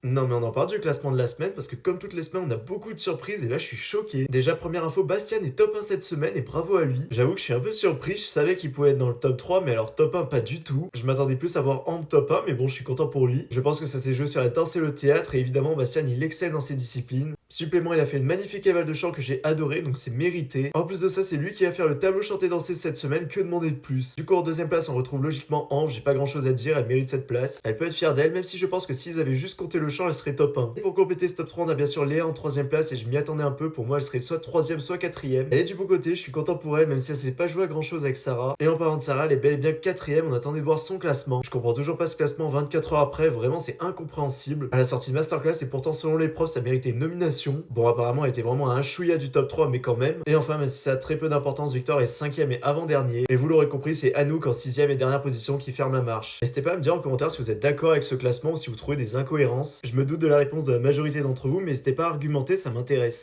Non mais on en parle du classement de la semaine parce que comme toutes les semaines on a beaucoup de surprises et là je suis choqué. Déjà première info, Bastian est top 1 cette semaine et bravo à lui. J'avoue que je suis un peu surpris, je savais qu'il pouvait être dans le top 3 mais alors top 1 pas du tout. Je m'attendais plus à voir Amp top 1 mais bon je suis content pour lui. Je pense que ça s'est joué sur la danse et le théâtre et évidemment Bastian il excelle dans ses disciplines. Supplément, il a fait une magnifique éval de chant que j'ai adoré, donc c'est mérité. En plus de ça, c'est lui qui va faire le tableau chanté dansé cette semaine, que demander de plus. Du coup, en deuxième place, on retrouve logiquement Ange, j'ai pas grand chose à dire, elle mérite cette place. Elle peut être fière d'elle, même si je pense que s'ils avaient juste compté le chant, elle serait top 1. Et pour compléter ce top 3, on a bien sûr Léa en troisième place, et je m'y attendais un peu, pour moi elle serait soit troisième, soit quatrième. Elle est du bon côté, je suis content pour elle, même si elle s'est pas joué à grand chose avec Sarah. Et en parlant de Sarah, elle est bel et bien quatrième, on attendait de voir son classement. Je comprends toujours pas ce classement 24 heures après, vraiment c'est incompréhensible. Elle a sorti une masterclass et pourtant selon les profs ça méritait une nomination. Bon apparemment elle était vraiment à un chouïa du top 3 mais quand même. Et enfin même si ça a très peu d'importance, Victor est cinquième et avant-dernier. Et vous l'aurez compris, c'est Anouk en sixième et dernière position qui ferme la marche. N'hésitez pas à me dire en commentaire si vous êtes d'accord avec ce classement ou si vous trouvez des incohérences. Je me doute de la réponse de la majorité d'entre vous, mais n'hésitez pas à argumenter, ça m'intéresse.